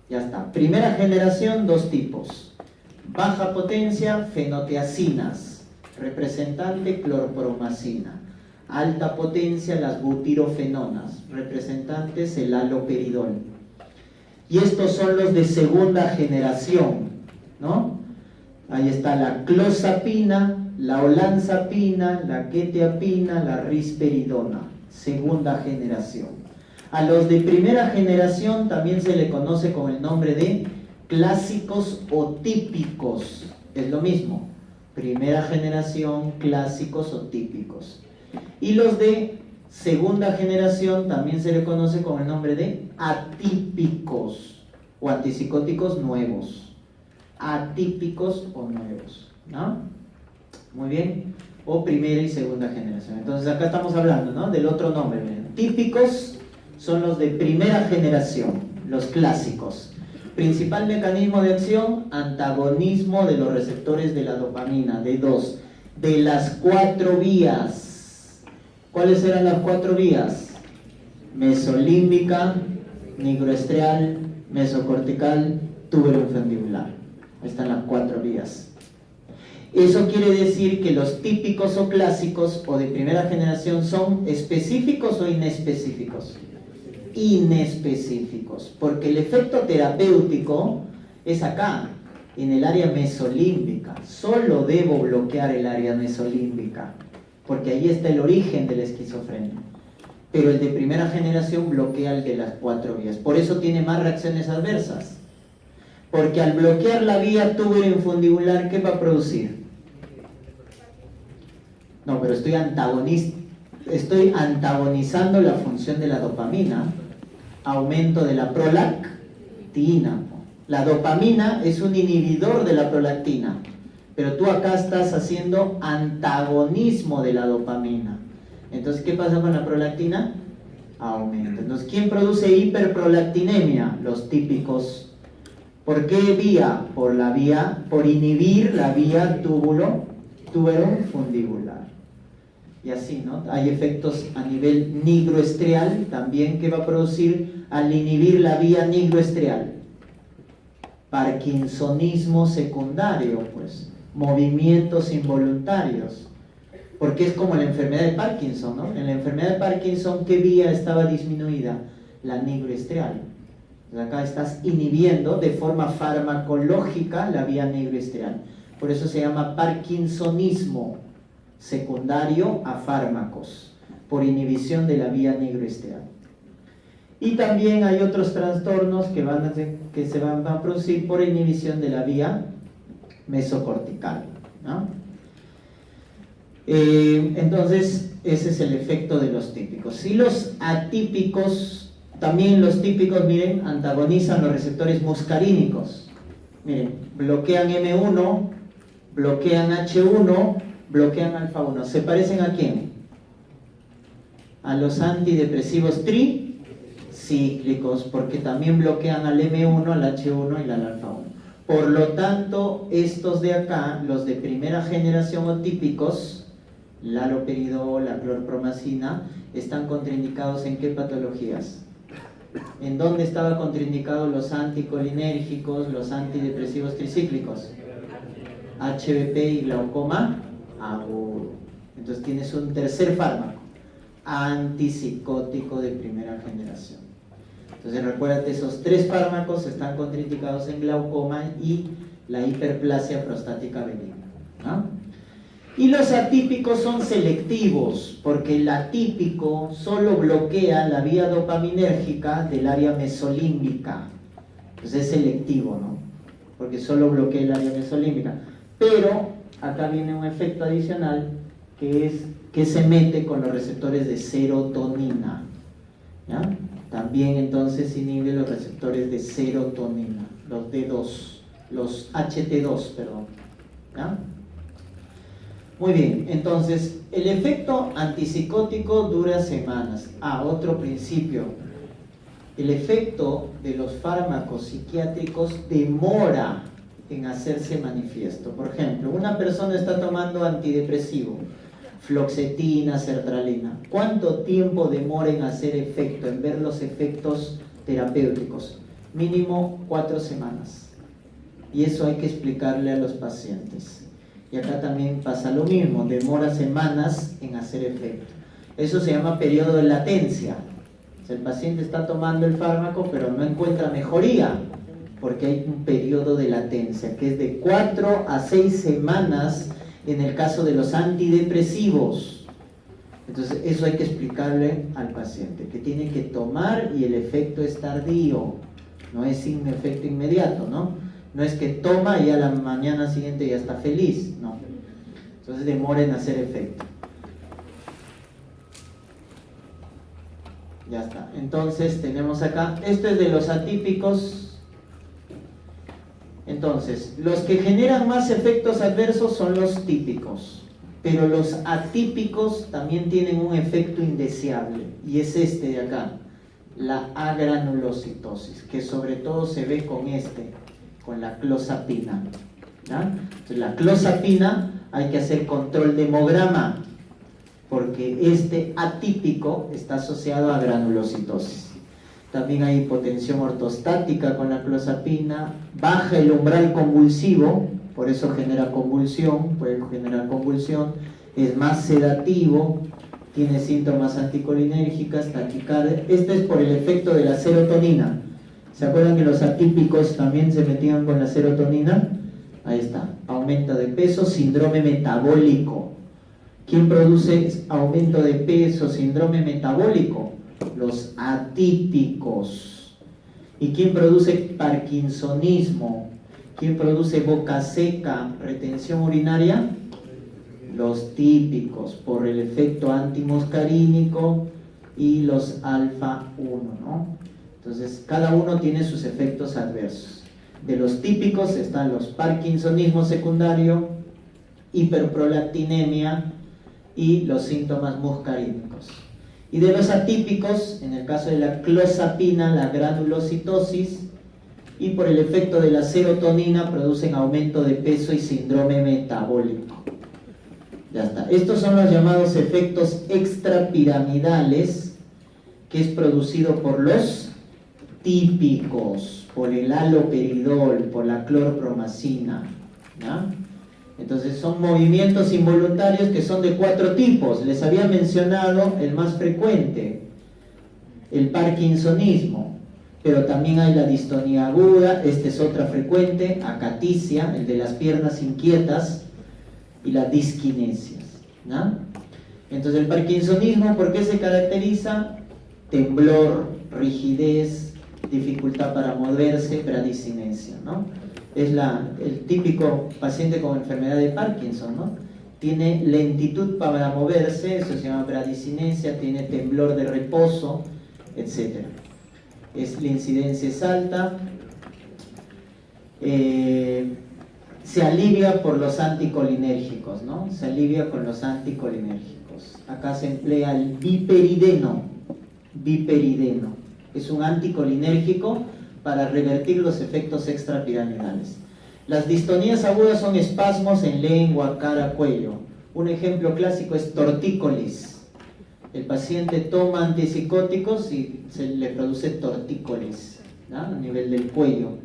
Ya está. Primera generación, dos tipos. Baja potencia, fenotiacinas, representante clorpromazina. Alta potencia, las butirofenonas, representantes el haloperidol. Y estos son los de segunda generación, ¿no? Ahí está la clozapina, la olanzapina, la quetiapina, la risperidona, segunda generación. A los de primera generación también se le conoce con el nombre de clásicos o típicos. Es lo mismo, primera generación, clásicos o típicos. Y los de segunda generación también se le conoce con el nombre de atípicos o antipsicóticos nuevos. Atípicos o nuevos, ¿no? Muy bien. O primera y segunda generación. Entonces acá estamos hablando, ¿no?, del otro nombre. Típicos son los de primera generación, los clásicos. Principal mecanismo de acción, antagonismo de los receptores de la dopamina, de las 4 vías. ¿Cuáles eran las 4 vías? Mesolímbica, nigroestrial, mesocortical, túbero-infundibular. Ahí están las 4 vías. Eso quiere decir que los típicos o clásicos o de primera generación son específicos o inespecíficos. Inespecíficos, porque el efecto terapéutico es acá, en el área mesolímbica. Solo debo bloquear el área mesolímbica, porque ahí está el origen de la esquizofrenia. Pero el de primera generación bloquea el de las 4 vías. Por eso tiene más reacciones adversas. Porque al bloquear la vía túbero-infundibular, ¿qué va a producir? No, pero estoy antagonizando la función de la dopamina. Aumento de la prolactina. La dopamina es un inhibidor de la prolactina. Pero tú acá estás haciendo antagonismo de la dopamina. Entonces, ¿qué pasa con la prolactina? Aumenta. Entonces, ¿quién produce hiperprolactinemia? Los típicos. ¿Por qué vía? Por inhibir la vía túbero-fundibular. Y así, ¿no? Hay efectos a nivel nigroestrial también que va a producir al inhibir la vía nigroestrial. Parkinsonismo secundario, pues. Movimientos involuntarios, porque es como la enfermedad de Parkinson, ¿no? En la enfermedad de Parkinson, ¿qué vía estaba disminuida? La nigroestrial. Acá estás inhibiendo de forma farmacológica la vía nigroestrial. Por eso se llama parkinsonismo secundario a fármacos, por inhibición de la vía nigroestrial. Y también hay otros trastornos que se van a producir por inhibición de la vía mesocortical, ¿no? Entonces, ese es el efecto de los típicos. Y los atípicos, también los típicos, miren, antagonizan los receptores muscarínicos. Miren, bloquean M1, bloquean H1, bloquean alfa 1. ¿Se parecen a quién? A los antidepresivos tricíclicos, porque también bloquean al M1, al H1 y al alfa 1. Por lo tanto, estos de acá, los de primera generación o típicos, la haloperidol, la clorpromazina, están contraindicados ¿en qué patologías? ¿En dónde estaban contraindicados los anticolinérgicos, los antidepresivos tricíclicos? HBP y glaucoma agudo. Entonces tienes un tercer fármaco, antipsicótico de primera generación. Entonces recuérdate, esos 3 fármacos están contraindicados en glaucoma y la hiperplasia prostática benigna, ¿no? Y los atípicos son selectivos, porque el atípico solo bloquea la vía dopaminérgica del área mesolímbica. Entonces es selectivo, ¿no? Porque solo bloquea el área mesolímbica. Pero acá viene un efecto adicional que es que se mete con los receptores de serotonina, ¿ya? También entonces inhibe los receptores de serotonina, los D2, los HT2, perdón, ¿ya? Muy bien, entonces el efecto antipsicótico dura semanas. Otro principio, el efecto de los fármacos psiquiátricos demora en hacerse manifiesto. Por ejemplo, una persona está tomando antidepresivo, fluoxetina, sertralina. ¿Cuánto tiempo demora en hacer efecto, en ver los efectos terapéuticos? mínimo 4 semanas. Y eso hay que explicarle a los pacientes. Y acá también pasa lo mismo, demora semanas en hacer efecto. Eso se llama periodo de latencia. O sea, el paciente está tomando el fármaco pero no encuentra mejoría, porque hay un periodo de latencia que es de 4 a 6 semanas en el caso de los antidepresivos. Entonces eso hay que explicarle al paciente, que tiene que tomar y el efecto es tardío, no es sin efecto inmediato, ¿no? No es que toma y a la mañana siguiente ya está feliz, no. Entonces demora en hacer efecto. Ya está. Entonces tenemos acá, esto es de los atípicos. Entonces, los que generan más efectos adversos son los típicos, pero los atípicos también tienen un efecto indeseable, y es este de acá, la agranulocitosis, que sobre todo se ve con la clozapina. ¿Ya? Entonces, la clozapina hay que hacer control de hemograma, porque este atípico está asociado a granulocitosis. También hay hipotensión ortostática con la clozapina, baja el umbral convulsivo, por eso genera convulsión, puede generar convulsión, es más sedativo, tiene síntomas anticolinérgicas, taquicardia. Este es por el efecto de la serotonina. ¿Se acuerdan que los atípicos también se metían con la serotonina? Ahí está, aumento de peso, síndrome metabólico. ¿Quién produce aumento de peso, síndrome metabólico? Los atípicos. ¿Y quién produce parkinsonismo? ¿Quién produce boca seca, retención urinaria? Los típicos, por el efecto antimuscarínico y los alfa-1, ¿no? Entonces, cada uno tiene sus efectos adversos. De los típicos están los parkinsonismo secundario, hiperprolactinemia y los síntomas muscarínicos. Y de los atípicos, en el caso de la clozapina, la granulocitosis, y por el efecto de la serotonina producen aumento de peso y síndrome metabólico. Ya está. Estos son los llamados efectos extrapiramidales, que es producido por los típicos, por el haloperidol, por la clorpromacina, ¿ya? Entonces son movimientos involuntarios que son de 4 tipos. Les había mencionado el más frecuente, el parkinsonismo, pero también hay la distonía aguda, esta es otra frecuente, acaticia, el de las piernas inquietas, y la disquinesia, ¿no? Entonces el parkinsonismo, ¿por qué se caracteriza? Temblor, rigidez, dificultad para moverse, bradicinesia, ¿no? Es el típico paciente con enfermedad de Parkinson, ¿no? Tiene lentitud para moverse, eso se llama bradicinesia, tiene temblor de reposo, etc. La incidencia es alta, se alivia por los anticolinérgicos, ¿no? Se alivia con los anticolinérgicos. Acá se emplea el viperideno, es un anticolinérgico para revertir los efectos extrapiramidales. Las distonías agudas son espasmos en lengua, cara, cuello. Un ejemplo clásico es tortícolis. El paciente toma antipsicóticos y se le produce tortícolis, ¿no? A nivel del cuello.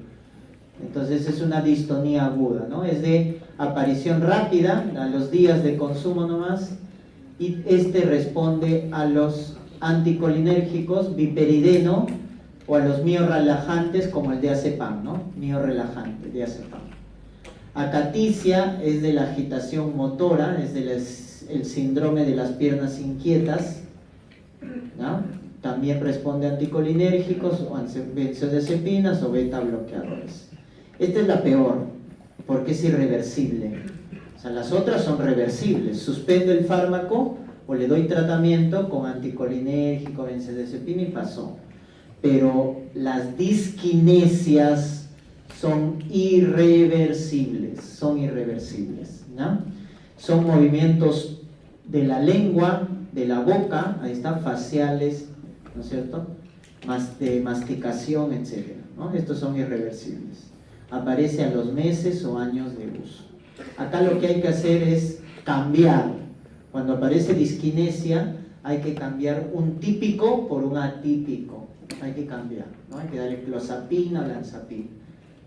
Entonces es una distonía aguda, ¿no? Es de aparición rápida, a los días de consumo nomás, y responde a los anticolinérgicos, viperideno, o a los miorrelajantes como el diazepam, ¿no? Miorrelajante, diazepam. Acaticia es de la agitación motora, es el síndrome de las piernas inquietas, ¿no? También responde a anticolinérgicos o benzodiazepinas o beta bloqueadores. Esta es la peor, porque es irreversible. O sea, las otras son reversibles. Suspendo el fármaco o le doy tratamiento con anticolinérgico, benzodiazepina y pasó. Pero las disquinesias son irreversibles, ¿no? Son movimientos de la lengua, de la boca, ahí están, faciales, ¿no es cierto? De masticación, etc., ¿no? Estos son irreversibles. Aparece a los meses o años de uso. Acá lo que hay que hacer es cambiar. Cuando aparece disquinesia, hay que cambiar un típico por un atípico. hay que cambiar, ¿no? Hay que darle clozapina o olanzapina.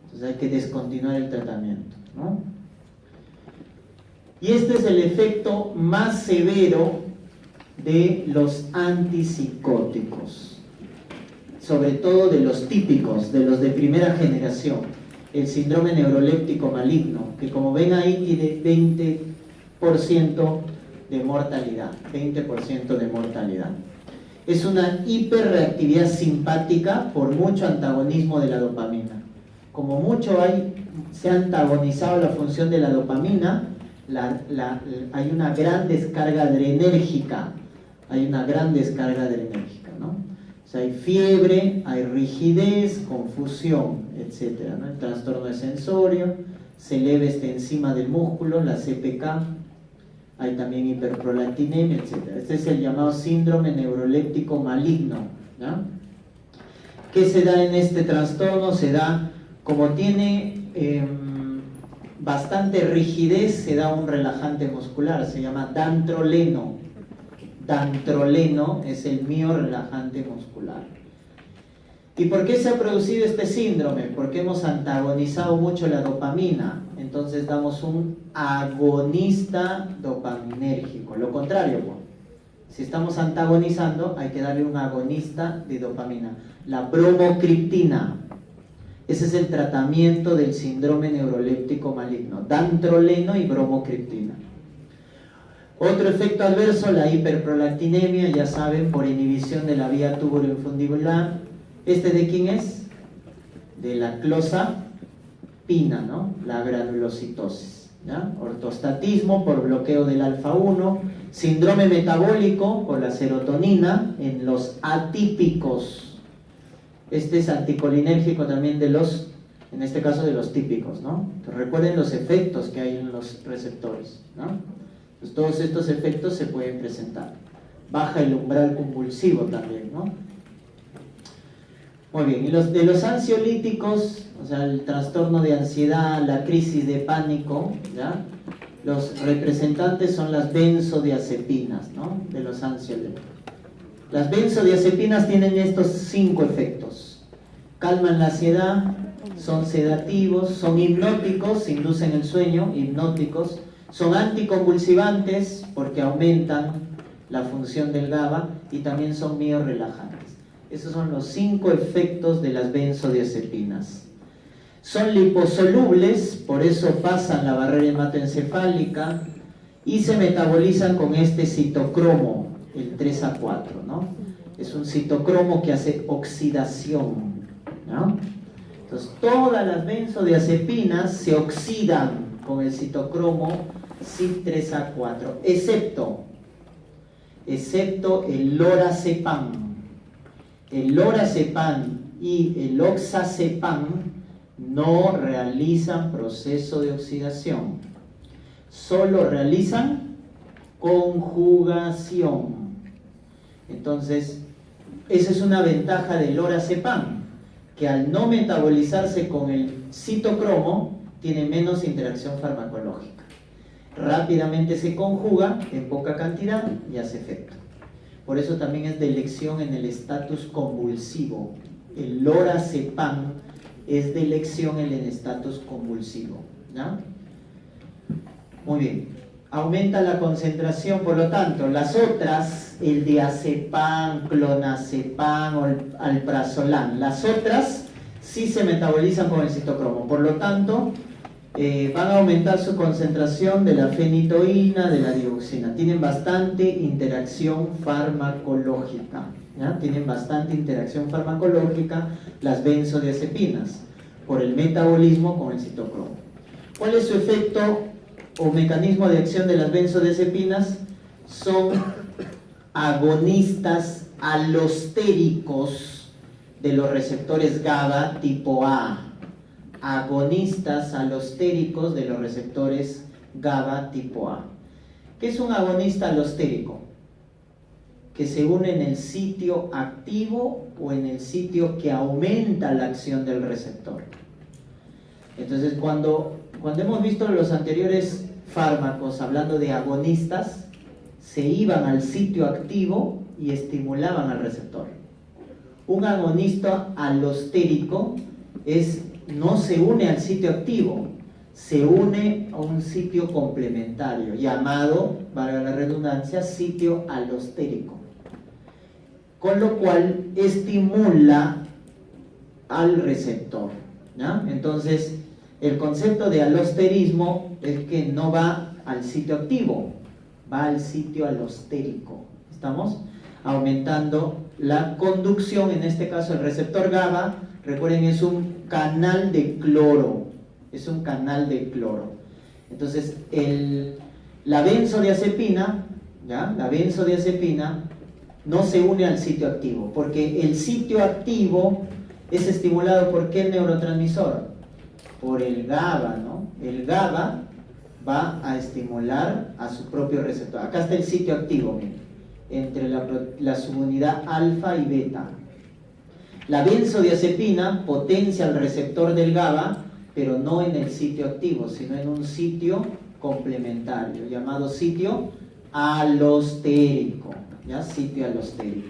Entonces hay que descontinuar el tratamiento, ¿no? Y este es el efecto más severo de los antipsicóticos, sobre todo de los típicos, de los de primera generación, el síndrome neuroléptico maligno, que como ven ahí tiene 20% de mortalidad, 20% de mortalidad. Es una hiperreactividad simpática por mucho antagonismo de la dopamina. Como mucho se ha antagonizado la función de la dopamina, hay una gran descarga adrenérgica, ¿no? O sea, hay fiebre, hay rigidez, confusión, etc., ¿no? El trastorno de sensorio, se eleva esta enzima del músculo, la CPK, hay también hiperprolactinemia, etc. Este es el llamado síndrome neuroléptico maligno, ¿no? ¿Qué se da en este trastorno? Se da, como tiene bastante rigidez, se da un relajante muscular, se llama dantroleno. Dantroleno es el miorrelajante muscular. ¿Y por qué se ha producido este síndrome? Porque hemos antagonizado mucho la dopamina. Entonces damos un agonista dopaminérgico. Lo contrario, pues. Si estamos antagonizando, hay que darle un agonista de dopamina. La bromocriptina. Ese es el tratamiento del síndrome neuroléptico maligno. Dantroleno y bromocriptina. Otro efecto adverso, la hiperprolactinemia, ya saben, por inhibición de la vía tubuloinfundibular. ¿Este de quién es? De la clozapina, ¿no? La granulocitosis, ¿ya? Ortostatismo por bloqueo del alfa-1, síndrome metabólico por la serotonina en los atípicos. Este es anticolinérgico también de los, en este caso de los típicos, ¿no? Entonces, recuerden los efectos que hay en los receptores, ¿no? Pues todos estos efectos se pueden presentar. Baja el umbral convulsivo también, ¿no? Muy bien, y de los ansiolíticos, o sea, el trastorno de ansiedad, la crisis de pánico, ¿ya? Los representantes son las benzodiazepinas, ¿no? De los ansiolíticos. Las benzodiazepinas tienen estos 5 efectos. Calman la ansiedad, son sedativos, son hipnóticos, inducen el sueño, hipnóticos, son anticonvulsivantes porque aumentan la función del GABA y también son miorrelajantes. Esos son los 5 efectos de las benzodiazepinas. Son liposolubles, por eso pasan la barrera hematoencefálica y se metabolizan con este citocromo, el 3A4, ¿no? Es un citocromo que hace oxidación, ¿no? Entonces, todas las benzodiazepinas se oxidan con el citocromo CYP3A4, excepto el lorazepam. El lorazepam y el oxazepam no realizan proceso de oxidación, solo realizan conjugación. Entonces, esa es una ventaja del lorazepam, que al no metabolizarse con el citocromo, tiene menos interacción farmacológica. Rápidamente se conjuga en poca cantidad y hace efecto. Por eso también es de elección en el estatus convulsivo. El lorazepam es de elección en el estatus convulsivo, ¿no? Muy bien. Aumenta la concentración, por lo tanto, las otras, el diazepam, clonazepam o el alprazolam, las otras sí se metabolizan con el citocromo. Por lo tanto, van a aumentar su concentración de la fenitoína, de la dioxina. Tienen bastante interacción farmacológica, ¿ya? Tienen bastante interacción farmacológica las benzodiazepinas por el metabolismo con el citocromo. ¿Cuál es su efecto o mecanismo de acción de las benzodiazepinas? Son agonistas alostéricos de los receptores GABA tipo A. Agonistas alostéricos de los receptores GABA tipo A. ¿Qué es un agonista alostérico? Que se une en el sitio activo o en el sitio que aumenta la acción del receptor. Entonces, cuando hemos visto los anteriores fármacos hablando de agonistas, se iban al sitio activo y estimulaban al receptor. Un agonista alostérico no se une al sitio activo, se une a un sitio complementario, llamado, valga la redundancia, sitio alostérico. Con lo cual estimula al receptor, ¿ya? Entonces, el concepto de alosterismo es que no va al sitio activo, va al sitio alostérico. ¿Estamos? Aumentando la conducción, en este caso el receptor GABA, recuerden, es un canal de cloro, es un canal de cloro. Entonces, la benzodiazepina, ¿ya? La benzodiazepina no se une al sitio activo, porque el sitio activo es estimulado ¿por qué neurotransmisor? Por el GABA, ¿no? El GABA va a estimular a su propio receptor. Acá está el sitio activo, miren, entre la subunidad alfa y beta. La benzodiazepina potencia el receptor del GABA, pero no en el sitio activo, sino en un sitio complementario, llamado sitio alostérico, ¿ya? Sitio alostérico.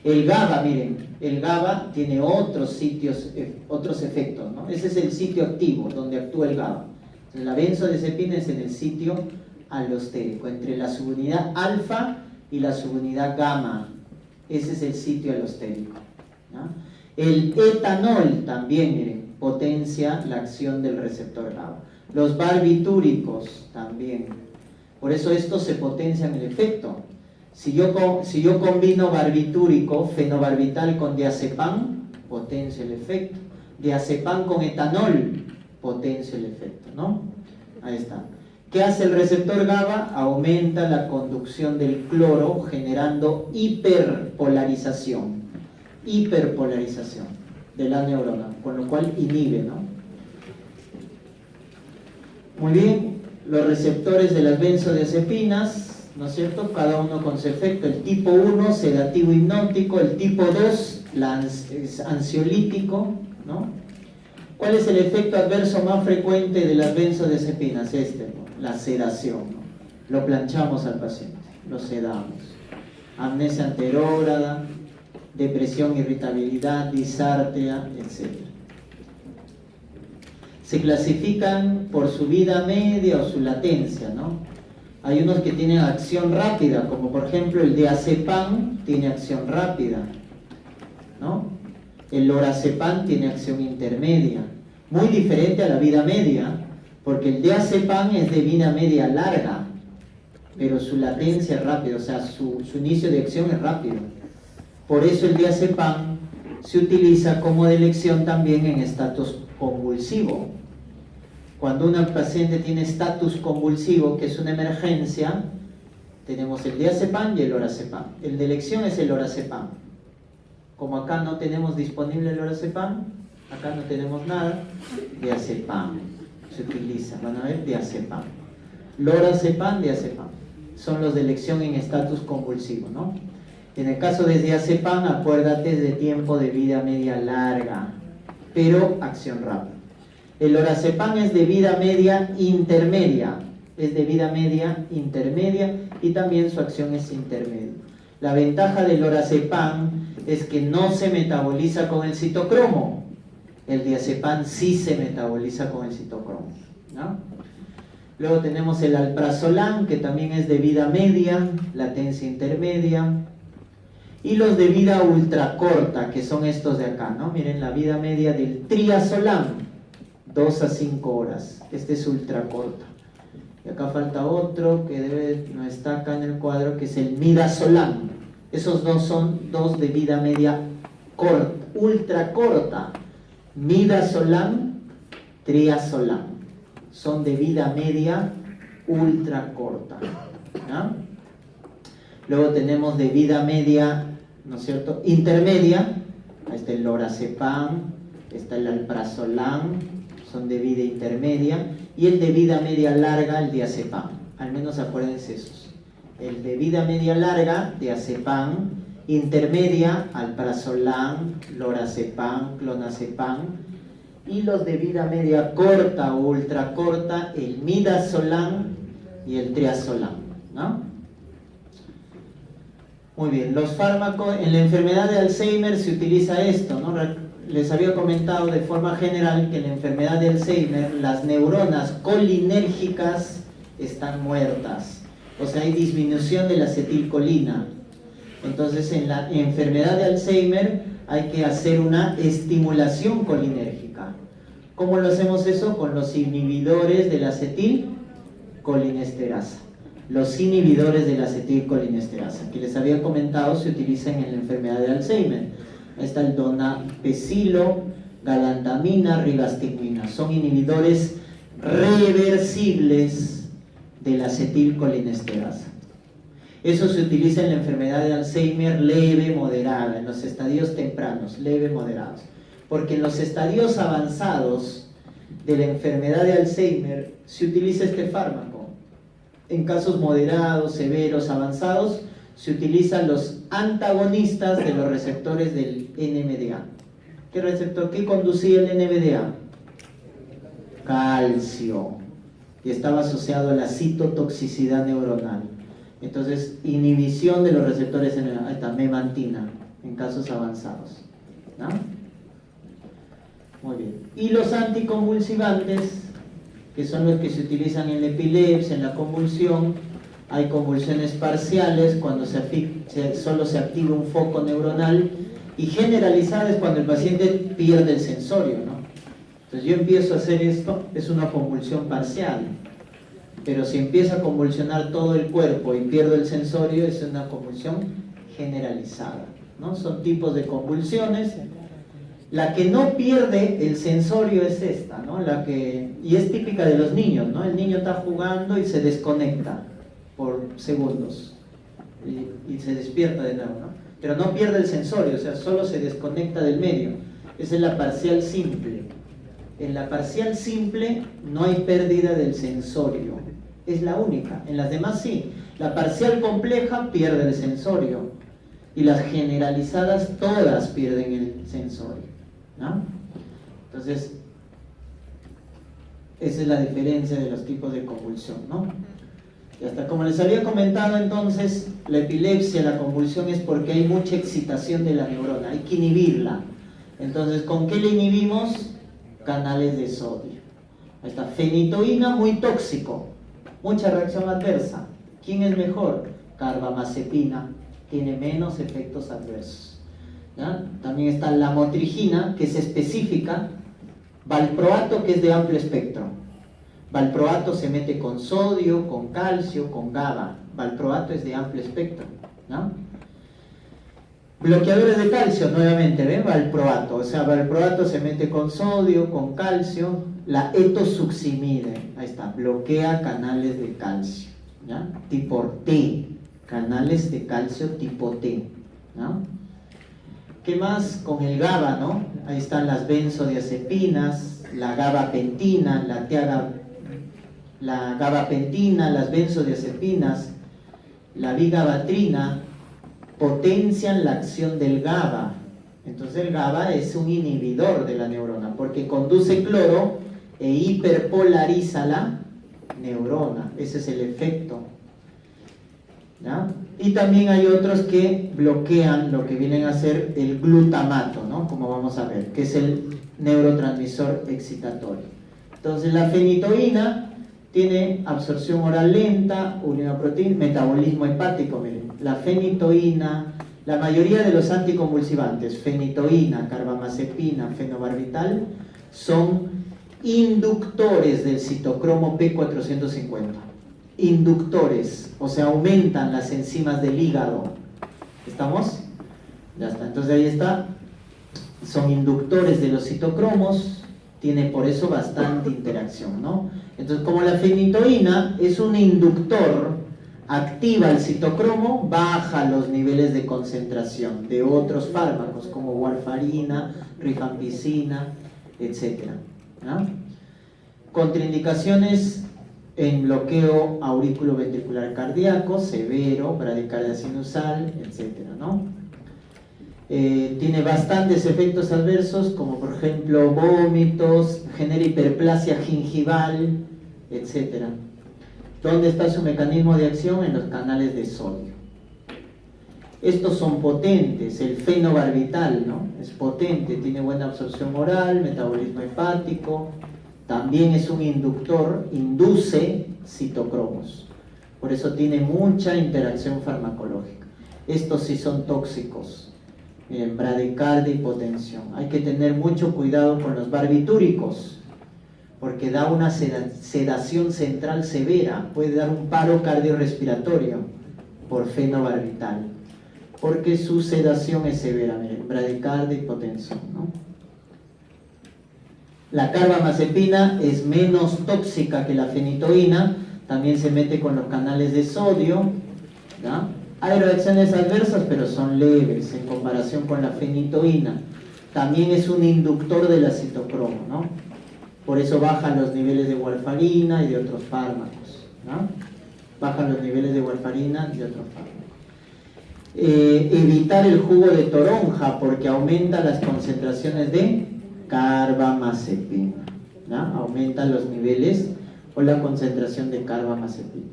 El GABA, miren, el GABA tiene otros efectos, ¿no? Ese es el sitio activo, donde actúa el GABA. Entonces, la benzodiazepina es en el sitio alostérico, entre la subunidad alfa y la subunidad gamma. Ese es el sitio alostérico, ¿no? El etanol también, miren, potencia la acción del receptor GABA. Los barbitúricos también. Por eso estos se potencian el efecto. Si yo combino barbitúrico, fenobarbital con diazepam, potencia el efecto. Diazepam con etanol, potencia el efecto, ¿no? Ahí está. ¿Qué hace el receptor GABA? Aumenta la conducción del cloro, generando hiperpolarización de la neurona, con lo cual inhibe, ¿no? Muy bien, los receptores de las benzodiazepinas, ¿no es cierto? Cada uno con su efecto. El tipo 1, sedativo hipnótico. El tipo 2, es ansiolítico, ¿no? ¿Cuál es el efecto adverso más frecuente de las benzodiazepinas? ¿No? La sedación, ¿no? Lo planchamos al paciente, lo sedamos. Amnesia anterógrada, depresión, irritabilidad, disartria, etc. Se clasifican por su vida media o su latencia, ¿no? Hay unos que tienen acción rápida, como por ejemplo el diazepam tiene acción rápida, ¿no? El lorazepam tiene acción intermedia, muy diferente a la vida media, porque el diazepam es de vida media larga, pero su latencia es rápida, o sea, su inicio de acción es rápido. Por eso el diazepam se utiliza como de elección también en estatus convulsivo. Cuando una paciente tiene estatus convulsivo, que es una emergencia, tenemos el diazepam y el lorazepam. El de elección es el lorazepam. Como acá no tenemos disponible el lorazepam, acá no tenemos nada, diazepam se utiliza. Van a ver, diazepam. Lorazepam, diazepam. Son los de elección en estatus convulsivo, ¿no? En el caso de diazepam, acuérdate de tiempo de vida media larga, pero acción rápida. El lorazepam es de vida media intermedia, y también su acción es intermedia. La ventaja del lorazepam es que no se metaboliza con el citocromo. El diazepam sí se metaboliza con el citocromo, ¿no? Luego tenemos el alprazolam, que también es de vida media, latencia intermedia. Y los de vida ultracorta, que son estos de acá, ¿no? Miren la vida media del triazolam, 2 a 5 horas. Este es ultracorta. Y acá falta otro que no está acá en el cuadro, que es el midazolam. Esos dos son dos de vida media corta, ultracorta. Midazolam, triazolam. Son de vida media ultracorta, ¿no? Luego tenemos de vida media, ¿no es cierto?, intermedia. Ahí está el lorazepam, está el alprazolam, son de vida intermedia. Y el de vida media larga, el diazepam. Al menos acuérdense esos. El de vida media larga, diazepam. Intermedia, alprazolam, lorazepam, clonazepam. Y los de vida media corta o ultracorta, el midazolam y el triazolam, ¿no? Muy bien, los fármacos, en la enfermedad de Alzheimer se utiliza esto, ¿no? Les había comentado de forma general que en la enfermedad de Alzheimer las neuronas colinérgicas están muertas, o sea, hay disminución de la acetilcolina. Entonces, en la enfermedad de Alzheimer hay que hacer una estimulación colinérgica. ¿Cómo lo hacemos eso? Con los inhibidores de la acetilcolinesterasa. Los inhibidores de la acetilcolinesterasa, que les había comentado, se utilizan en la enfermedad de Alzheimer. Ahí está el donapecilo, galantamina, ribastigmina. Son inhibidores reversibles de la acetilcolinesterasa. Eso se utiliza en la enfermedad de Alzheimer leve, moderada, en los estadios tempranos, leve, moderados. Porque en los estadios avanzados de la enfermedad de Alzheimer se utiliza este fármaco. En casos moderados, severos, avanzados, se utilizan los antagonistas de los receptores del NMDA. ¿Qué receptor? ¿Qué conducía el NMDA? Calcio. Y estaba asociado a la citotoxicidad neuronal. Entonces, inhibición de los receptores NMDA. Ahí está, memantina, en casos avanzados. ¿No? Muy bien. Y los anticonvulsivantes, que son los que se utilizan en la epilepsia, en la convulsión. Hay convulsiones parciales cuando solo se activa un foco neuronal, y generalizadas cuando el paciente pierde el sensorio, ¿no? Entonces yo empiezo a hacer esto, es una convulsión parcial, pero si empieza a convulsionar todo el cuerpo y pierdo el sensorio, es una convulsión generalizada, ¿no? Son tipos de convulsiones. La que no pierde el sensorio es esta, ¿no? Y es típica de los niños, ¿no? El niño está jugando y se desconecta por segundos y se despierta de nuevo, ¿no? Pero no pierde el sensorio, o sea, solo se desconecta del medio. Esa es la parcial simple. En la parcial simple no hay pérdida del sensorio, es la única. En las demás sí. La parcial compleja pierde el sensorio y las generalizadas todas pierden el sensorio, ¿no? Entonces, esa es la diferencia de los tipos de convulsión, ¿no? Y hasta como les había comentado, entonces, la epilepsia, la convulsión es porque hay mucha excitación de la neurona, hay que inhibirla. Entonces, ¿con qué le inhibimos? Canales de sodio. Ahí está, fenitoína, muy tóxico, mucha reacción adversa. ¿Quién es mejor? Carbamazepina, tiene menos efectos adversos. ¿Ya? También está la lamotrigina, que es específica, valproato, que es de amplio espectro. Valproato se mete con sodio, con calcio, con GABA. Valproato es de amplio espectro, ¿no? Bloqueadores de calcio, nuevamente, ¿ven? Valproato, o sea, valproato se mete con sodio, con calcio. La etosuximide, ahí está, bloquea canales de calcio, ¿ya? Tipo T, canales de calcio tipo T, ¿no? ¿Qué más? Con el GABA, ¿no? Ahí están las benzodiazepinas, la gabapentina, la gabapentina, las benzodiazepinas, la vigabatrina, potencian la acción del GABA. Entonces el GABA es un inhibidor de la neurona porque conduce cloro e hiperpolariza la neurona. Ese es el efecto, ¿ya? Y también hay otros que bloquean lo que vienen a ser el glutamato, ¿no? Como vamos a ver, que es el neurotransmisor excitatorio. Entonces la fenitoína tiene absorción oral lenta, urinoproteína, metabolismo hepático. Miren, la fenitoína, la mayoría de los anticonvulsivantes, fenitoína, carbamazepina, fenobarbital, son inductores del citocromo P450. Inductores, o sea, aumentan las enzimas del hígado. ¿Estamos? Ya está, entonces ahí está. Son inductores de los citocromos, tiene por eso bastante interacción, ¿no? Entonces, como la fenitoína es un inductor, activa el citocromo, baja los niveles de concentración de otros fármacos como warfarina, rifampicina, etc., ¿no? Contraindicaciones en bloqueo auriculoventricular cardíaco, severo, bradicardia sinusal, etc., ¿no? Tiene bastantes efectos adversos, como por ejemplo vómitos, genera hiperplasia gingival, etc. ¿Dónde está su mecanismo de acción? En los canales de sodio. Estos son potentes, el fenobarbital, ¿no? Es potente, tiene buena absorción oral, metabolismo hepático, también es un inductor, induce citocromos. Por eso tiene mucha interacción farmacológica. Estos sí son tóxicos. Miren, bradicardia, hipotensión. Hay que tener mucho cuidado con los barbitúricos, porque da una sedación central severa, puede dar un paro cardiorrespiratorio por fenobarbital, porque su sedación es severa. Miren, bradicardia, hipotensión, ¿no? La carbamazepina es menos tóxica que la fenitoína, también se mete con los canales de sodio, ¿ya? Hay reacciones adversas, pero son leves en comparación con la fenitoína. También es un inductor de la citocromo, ¿no? Por eso bajan los niveles de warfarina y de otros fármacos, ¿no? Bajan los niveles de warfarina y de otros fármacos. Evitar el jugo de toronja porque aumenta las concentraciones de carbamazepina, ¿no? Aumenta los niveles o la concentración de carbamazepina.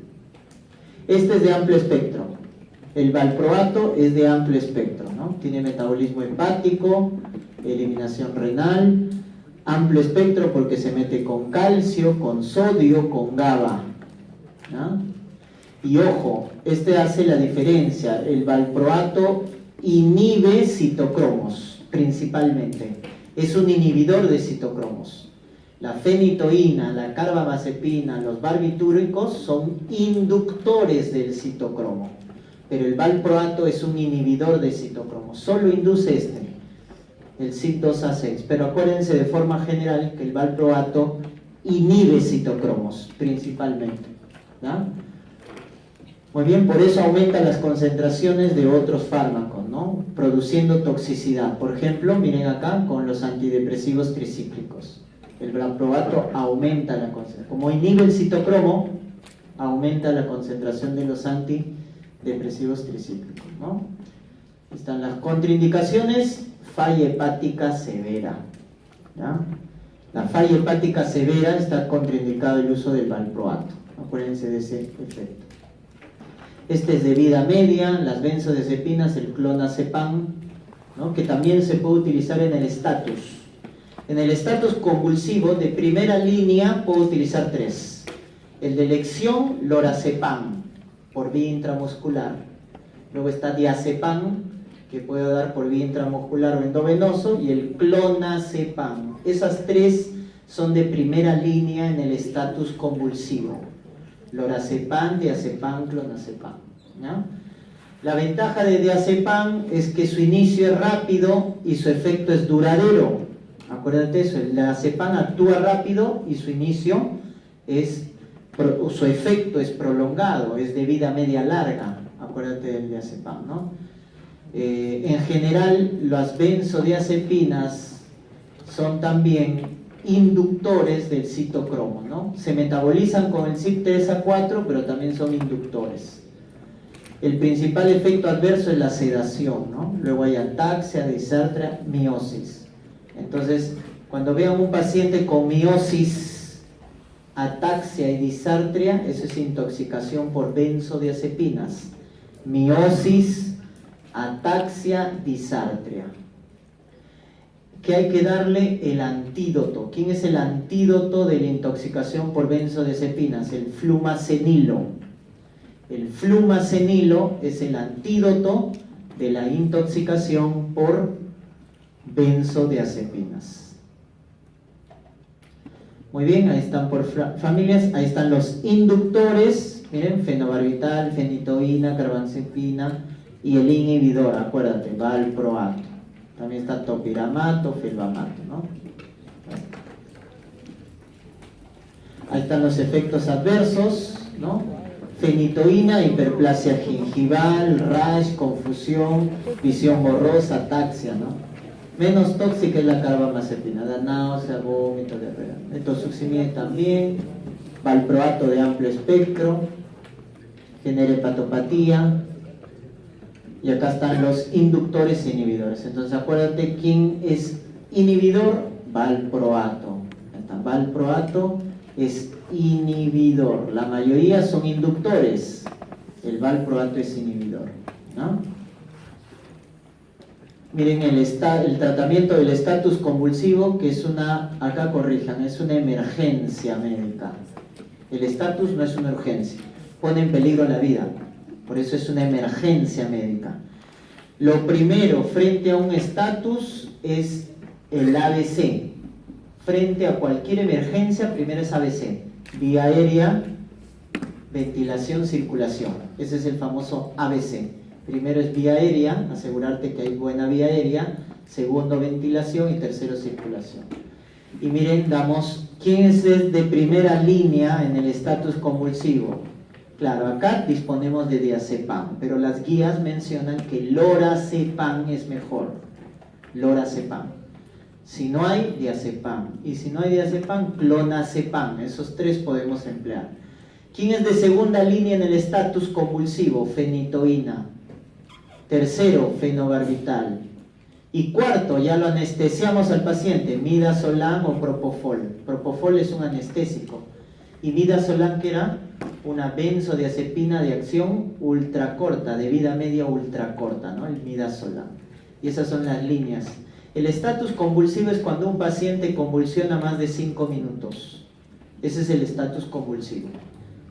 Este es de amplio espectro. El valproato es de amplio espectro, ¿no? Tiene metabolismo hepático, eliminación renal, amplio espectro porque se mete con calcio, con sodio, con GABA, ¿no? Y ojo, este hace la diferencia. El valproato inhibe citocromos, principalmente. Es un inhibidor de citocromos. La fenitoína, la carbamazepina, los barbitúricos son inductores del citocromo, pero el valproato es un inhibidor de citocromos. Solo induce el CYP2A6, pero acuérdense de forma general que el valproato inhibe citocromos, principalmente, ¿no? Muy bien, por eso aumenta las concentraciones de otros fármacos, ¿no? Produciendo toxicidad. Por ejemplo, miren acá con los antidepresivos tricíclicos. El valproato aumenta la concentración. Como inhibe el citocromo, aumenta la concentración de los antidepresivos tricíclicos, ¿no? Están las contraindicaciones. Falla hepática severa, ¿ya? La falla hepática severa está contraindicado el uso del valproato. Acuérdense de ese efecto. Este es de vida media, las benzodiazepinas, el clonazepam, ¿no? Que también se puede utilizar en el estatus. En el estatus convulsivo de primera línea puedo utilizar 3. El de elección, lorazepam, por vía intramuscular. Luego está diazepam, que puedo dar por vía intramuscular o endovenoso, y el clonazepam. Esas 3 son de primera línea en el estatus convulsivo. Lorazepam, diazepam, clonazepam, ¿no? La ventaja de diazepam es que su inicio es rápido y su efecto es duradero. Acuérdate eso, el diazepam actúa rápido y su inicio su efecto es prolongado, es de vida media larga. Acuérdate del diazepam, ¿no? En general, las benzodiazepinas son también inductores del citocromo, ¿no? Se metabolizan con el CYP3A4, pero también son inductores. El principal efecto adverso es la sedación, ¿no? Luego hay ataxia, disartria, miosis. Entonces, cuando vean un paciente con miosis, ataxia y disartria, eso es intoxicación por benzodiazepinas. Miosis, ataxia, disartria. Que hay que darle el antídoto. ¿Quién es el antídoto de la intoxicación por benzodiazepinas? El flumacenilo. El flumacenilo es el antídoto de la intoxicación por benzodiazepinas. Muy bien, ahí están por familias, ahí están los inductores, miren, fenobarbital, fenitoína, carbamazepina y el inhibidor, acuérdate, valproato. También está topiramato, felbamato, ¿no? Ahí están los efectos adversos, ¿no? Fenitoína, hiperplasia gingival, rash, confusión, visión borrosa, ataxia, ¿no? Menos tóxica es la carbamazepina, da náusea, vómito, diarrea. Etosuximida también, valproato de amplio espectro, genera hepatopatía. Y acá están los inductores e inhibidores. Entonces acuérdate quién es inhibidor, valproato. Valproato es inhibidor. La mayoría son inductores. El valproato es inhibidor, ¿no? Miren el tratamiento del estatus convulsivo, que es una, acá corrijan, es una emergencia médica. El estatus no es una urgencia, pone en peligro la vida, por eso es una emergencia médica. Lo primero frente a un estatus es el ABC. Frente a cualquier emergencia, primero es ABC. Vía aérea, ventilación, circulación. Ese es el famoso ABC. Primero es vía aérea, asegurarte que hay buena vía aérea. Segundo, ventilación. Y tercero, circulación. Y miren, damos, ¿quién es de primera línea en el estatus convulsivo? Claro, acá disponemos de diazepam, pero las guías mencionan que lorazepam es mejor. Lorazepam. Si no hay, diazepam. Y si no hay diazepam, clonazepam. Esos tres podemos emplear. ¿Quién es de segunda línea en el estatus convulsivo? Fenitoína. Tercero, fenobarbital. Y cuarto, ya lo anestesiamos al paciente, midazolam o propofol. Propofol es un anestésico. Y midazolam, que era una benzodiazepina de acción ultracorta, de vida media ultracorta, ¿no? El midazolam. Y esas son las líneas. El estatus convulsivo es cuando un paciente convulsiona más de 5 minutos. Ese es el estatus convulsivo.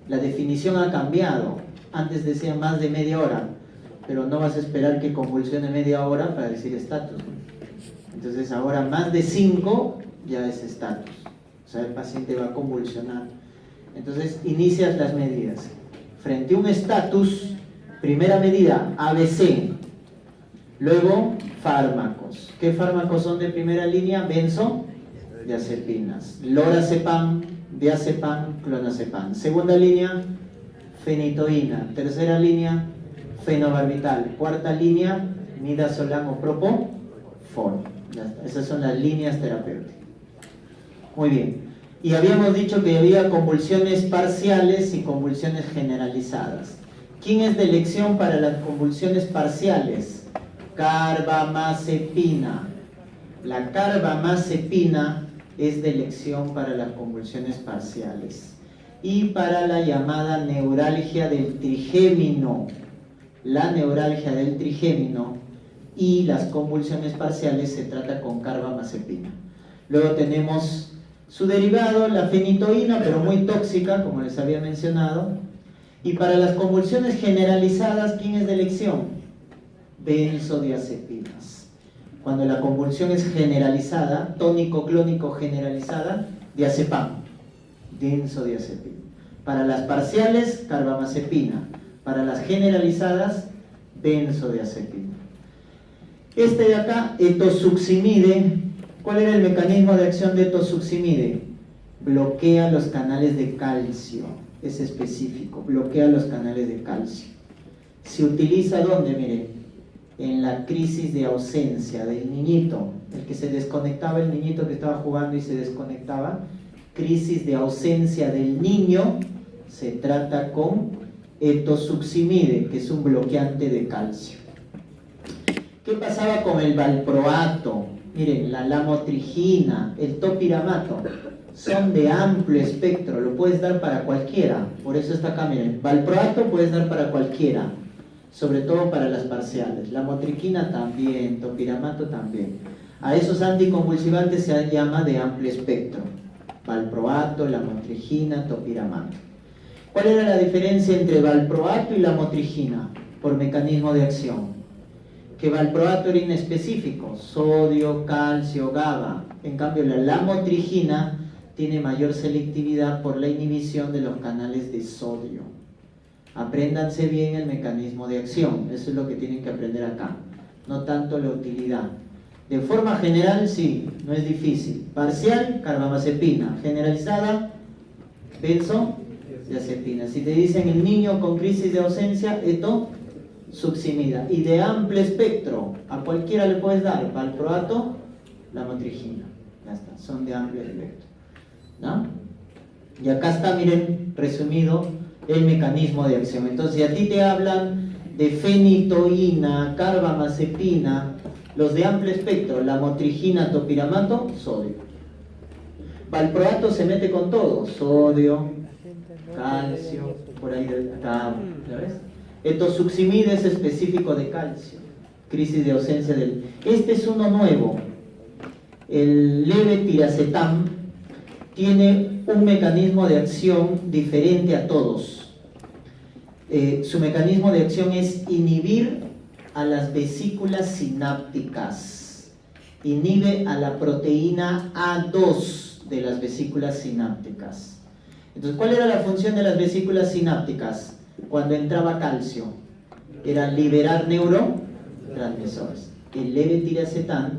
La definición ha cambiado. Antes decía más de media hora, pero no vas a esperar que convulsione media hora para decir estatus. Entonces ahora más de 5 ya es estatus. O sea, el paciente va a convulsionar. Entonces inicias las medidas. Frente a un estatus, primera medida, ABC. Luego, fármacos. ¿Qué fármacos son de primera línea? Benzodiazepinas. Lorazepam, diazepam, clonazepam. Segunda línea, fenitoína. Tercera línea, fenobarbital. Cuarta línea, midazolam o propofol. Esas son las líneas terapéuticas. Muy bien. Y habíamos dicho que había convulsiones parciales y convulsiones generalizadas. ¿Quién es de elección para las convulsiones parciales? Carbamazepina. La carbamazepina es de elección para las convulsiones parciales. Y para la llamada neuralgia del trigémino. La neuralgia del trigémino y las convulsiones parciales se trata con carbamazepina. Luego tenemos su derivado, la fenitoína, pero muy tóxica, como les había mencionado. Y para las convulsiones generalizadas, ¿quién es de elección? Benzodiazepinas. Cuando la convulsión es generalizada, tónico-clónico generalizada, diazepam, benzodiazepina. Para las parciales, carbamazepina. Para las generalizadas, benzodiazepina. Este de acá, etosuximide. ¿Cuál era el mecanismo de acción de etosuximide? Bloquea los canales de calcio. Es específico, bloquea los canales de calcio. Se utiliza ¿dónde? Miren, en la crisis de ausencia del niñito, el que se desconectaba, el niñito que estaba jugando y se desconectaba, crisis de ausencia del niño, se trata con etosuximide, que es un bloqueante de calcio. ¿Qué pasaba con el valproato? Miren, la lamotrigina, el topiramato, son de amplio espectro, lo puedes dar para cualquiera, por eso está acá, miren, valproato puedes dar para cualquiera, sobre todo para las parciales, lamotrigina también, topiramato también. A esos anticonvulsivantes se llama de amplio espectro, valproato, lamotrigina, topiramato. ¿Cuál era la diferencia entre valproato y lamotrigina por mecanismo de acción? Que valproato era inespecífico, sodio, calcio, GABA. En cambio la lamotrigina tiene mayor selectividad por la inhibición de los canales de sodio. Apréndanse bien el mecanismo de acción, eso es lo que tienen que aprender acá, no tanto la utilidad. De forma general, sí, no es difícil. Parcial, carbamazepina. Generalizada, benzodiazepina. Si te dicen el niño con crisis de ausencia, etosuximida. Y de amplio espectro, a cualquiera le puedes dar, valproato, lamotrigina. Ya está, son de amplio espectro, ¿no? Y acá está, miren, resumido el mecanismo de acción. Entonces, si a ti te hablan de fenitoína, carbamazepina, los de amplio espectro, lamotrigina, topiramato, sodio. Valproato se mete con todo, sodio, calcio, por ahí acá, ¿ya ves? Etosuximide es específico de calcio. crisis de ausencia del... Este es uno nuevo. El levetiracetam tiene un mecanismo de acción diferente a todos. Su mecanismo de acción es inhibir a las vesículas sinápticas. Inhibe a la proteína A2 de las vesículas sinápticas. Entonces, ¿cuál era la función de las vesículas sinápticas cuando entraba calcio? Era liberar neurotransmisores. El levetiracetam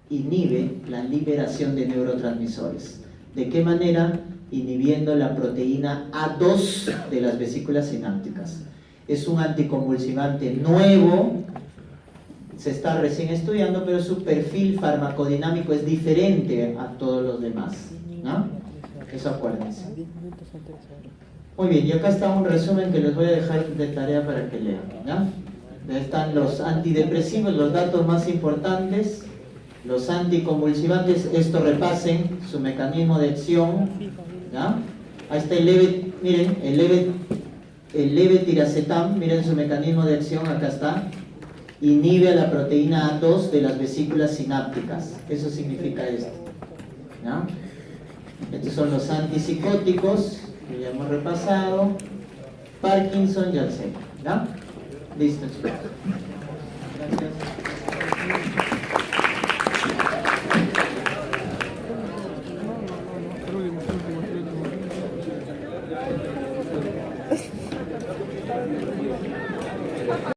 inhibe la liberación de neurotransmisores. ¿De qué manera? Inhibiendo la proteína A2 de las vesículas sinápticas. Es un anticonvulsivante nuevo, se está recién estudiando, pero su perfil farmacodinámico es diferente a todos los demás, ¿no? Eso acuérdense. Muy bien, y acá está un resumen que les voy a dejar de tarea para que lean, ¿no? Están los antidepresivos, los datos más importantes. Los anticonvulsivantes, esto repasen su mecanismo de acción, ¿ya? Ahí está miren, el levetiracetam, miren su mecanismo de acción, acá está. Inhibe a la proteína A2 de las vesículas sinápticas. Eso significa esto, ¿ya? Estos son los antipsicóticos que ya hemos repasado. Parkinson y Alzheimer, ¿ya? Listo, chicos. Gracias.